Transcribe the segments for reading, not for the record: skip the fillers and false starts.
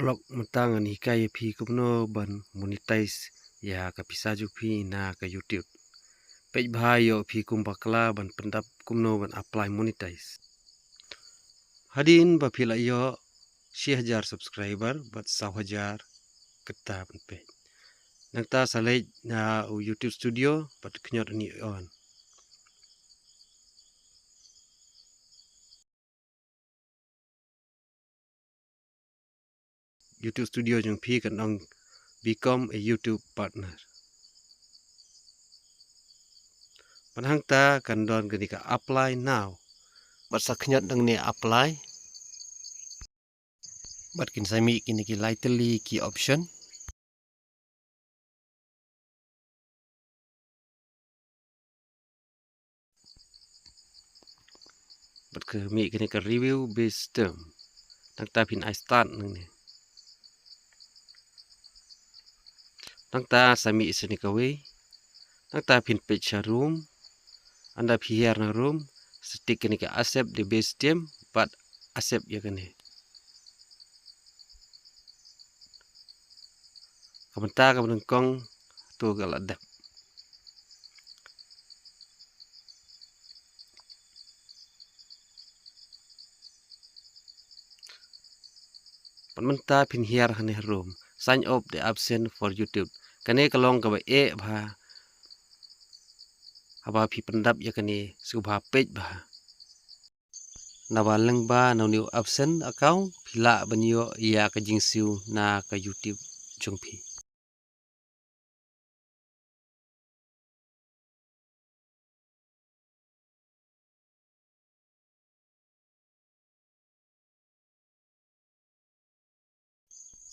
Parlok mentang ni kaya pi kumno ban monetize ya ka pisaju pi na ka YouTube. Pej bahayo pi kumbakla ban pendap kumno ban apply monetize. Hadin ba pila yo 1000 subscriber bat 1000 keta ban pej. Nangta salej na YouTube studio bat kenyot ni on. YouTube studio jung pi kan ong become a YouTube partner. Panhang ta kan don kenika apply now. Bat saknyot dang ni apply. Bat kin sami kini ki lightly ki option. Bat ke mi kini ke review based term. Nang ta pin I start nang ni. Nang ta sami isini kawe. Nang ta pin page room. Anda pi here na room. Stick kini ke accept the base term. But accept ya kini. Kamenta ka menengkong tu galadap. Panmenta pin here hane room. Sign up the absent for YouTube. Kani kalong ka ba bha. Haba pi pendap ya kani subha page bha. Nawalang ba na new absent account pila banyo ya ka jingsiu na ka YouTube jongpi.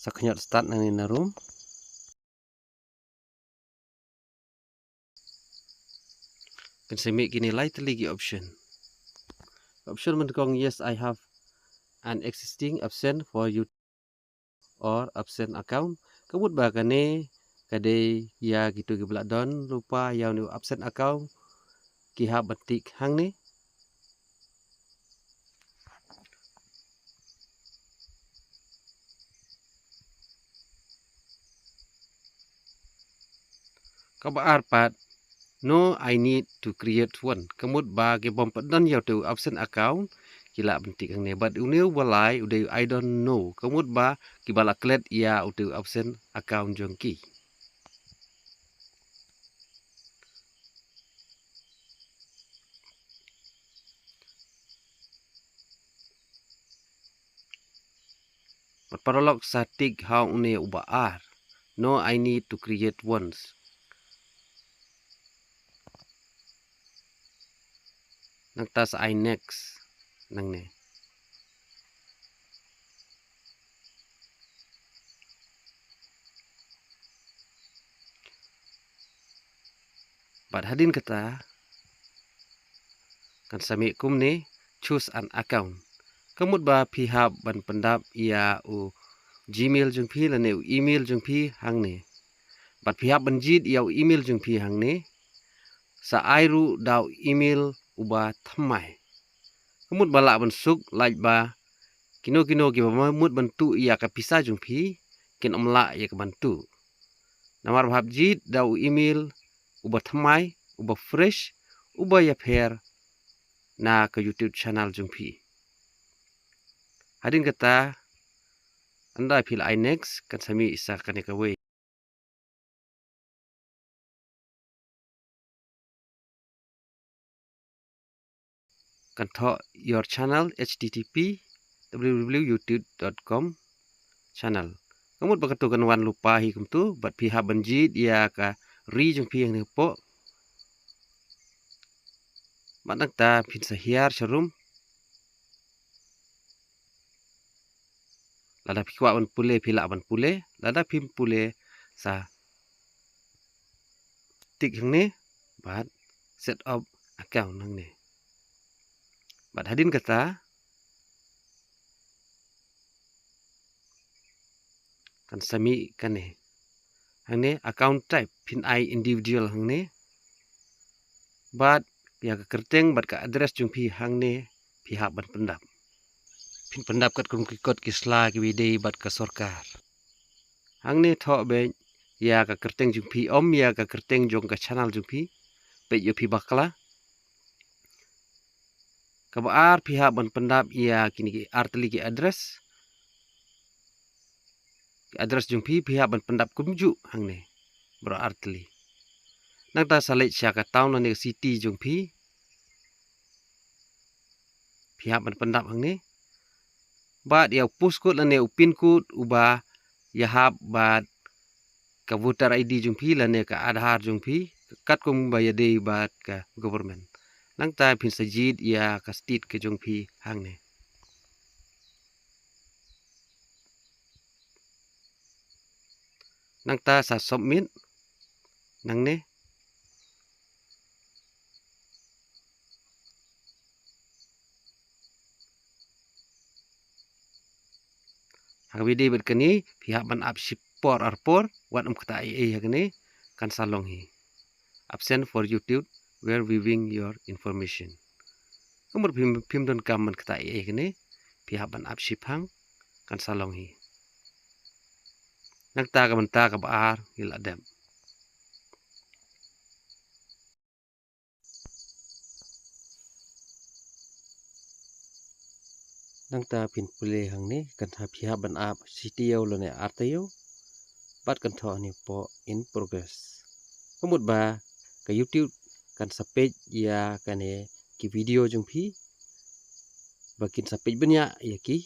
Saknyot start nang ni na room. Kan semi kini lightly gi option. Option menengkong yes I have an existing absent for YouTube or absent account. Kebut ba kani kade ya gitu gi belak don lupa yang new absent account ki ha batik hang ni. Kabar pat no I need to create one. Kemut ba ke bom padan ya tu absent account kila bentik hang ni. But uniu balai udai I don't know. Kemut ba ki balak klet ya utu absent account jongki. Paralog satik how une uba ar. No I need to create ones. Nang tas I next nang ni. But hadin kata kan sami kum ni choose an account. Kemut ba pihak ban pendap ia u Gmail jung pi la ne u email jung pi hang ni. Bat pihak banjit ia u email jung pi hang ni. Sa airu dau email uba thamai. Kemut balak ban suk like ba kino ki ba mut bantu ia ka pisa jung pi kin omla ia ka bantu. Namar bahab jit dau email uba thamai uba fresh uba ya pair na ke YouTube channel jung pi. Hadin kata anda pil I next kan sami isa kani ka way. Kan tho your channel http www.youtube.com channel. Kamut bakatu kan wan lupa hi kum tu bat pihak banjit ia ka ri jung pi yang ni po. Matang ta pin sa hiar sharum. Lada pikwa ban pule pila ban pule. Lada pim pule sa tik yang ni. Bat set up account yang ni. Bat hadin kata. Kan sami kan ni. Yang ni account type pin I individual yang ni. Bat ya ke kerteng bat ka address jung pi hang ni pihak ban pendap. pin pendap kat kum kikot kisla ki widei bat ka sorkar. Hang ne thok be ya ka kerteng jung pi om ya ka kerteng jong ka channel jung pi pe yo pi bakla. Ka baar pihak ban pendap ya kini ki artli ki address jung pi pihak ban pendap kumju hang ne bro artli. Nang ta salit sya ka town ne city jung pi pihak ban pendap hang ne bat ya puskut lane upin kut uba ya hab bat ka voter ID jung pi lane ka Aadhaar jung pi kat kum ba ya dei bat ka government. Nang ta pin sajid ya ka state ke jung pi hang ne. Nang ta sa submit nang ne hang widei bet kani pihak ban up support arpor wat kata ai hagane kan salong hi absent for YouTube where viewing your information. Kumur pim don kam man kata ai hagane pihak ban up hang kan salong hi. Nang ta ka ban ta ka baar hil adem. Nang ta pin pule hang ne kan tha pihak ban up CTO lo ne artayo bat kan tho ni po in progress. Kumut ba ka YouTube kan sapej ya kane ki video jung pi bakin sapej banyak ya ki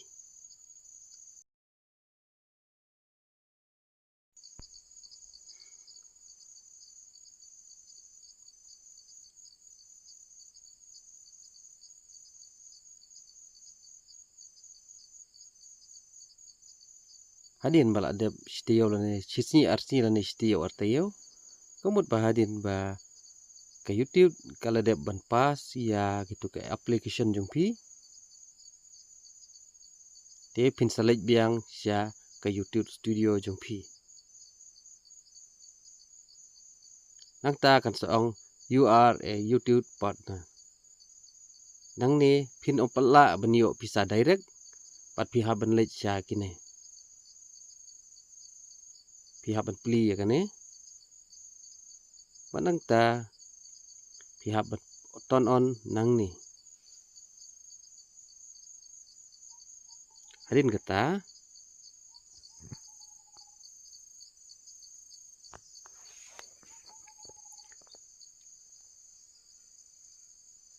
hadin bala de CTO lo ne chisni arsi lo ne CTO artayo kumut ba hadin ba ke YouTube kalau dia ban pas ya gitu ke application jung pi te pin select biang sia ke YouTube studio jung pi nang ta kan soong you are a YouTube partner nang ne pin opala benio bisa direct pat pihak ban let sia kine pihak ban pli ya kane manang ta pihak ban turn on nang ni hadin kata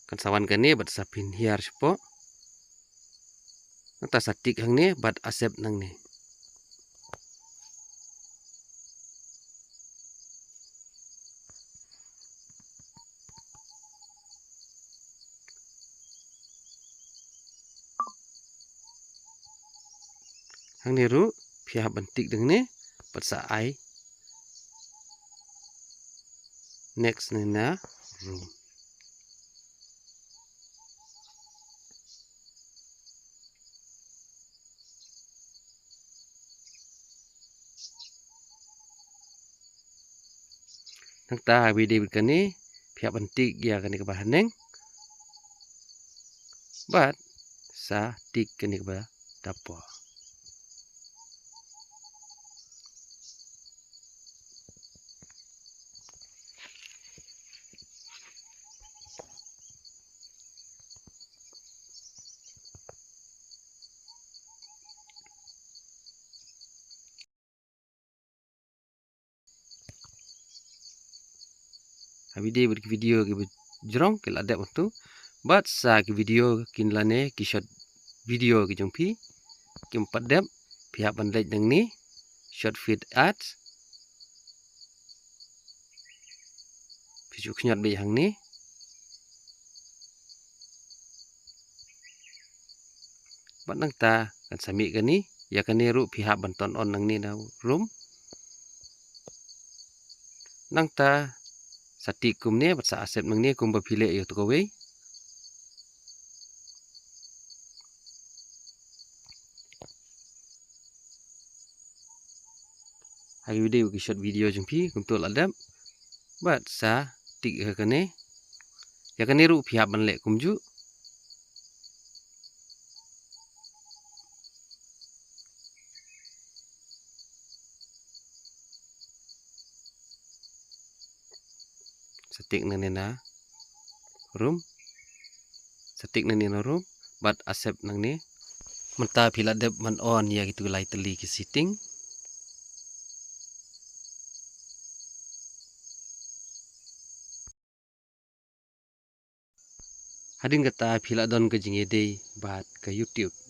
kan sawan kane bat sapin hiar sepo nata satik hang ne bat accept nang ne hang ne ru pihak bantik deng ne bat sa ai next ne na room nang ta video kani pihak bantik ya kani ke bahaneng bat sa tik kani ke ba dapo video ke jerong ke ladap tu bat sa ke video kin lane ki shot video ke jongpi kim padap pihak bandai deng ni short feed ads pisu knyat be hang ni bat nang ta kan sami kani ya kani ru pihak banton on nang ni na room nang ta sati kum ne bat sa accept nang ni kum ba phile yo to we hari video ki short video jengpi kum tu ladap bat sa tik kane ya kani ru pihak ban le kum ju setik na nena room. Setik na nena room. But accept nang ni. Menta pila dep man on ya gitu lai teli ke setting. Hadin kata pila don ke jingede bat ke YouTube.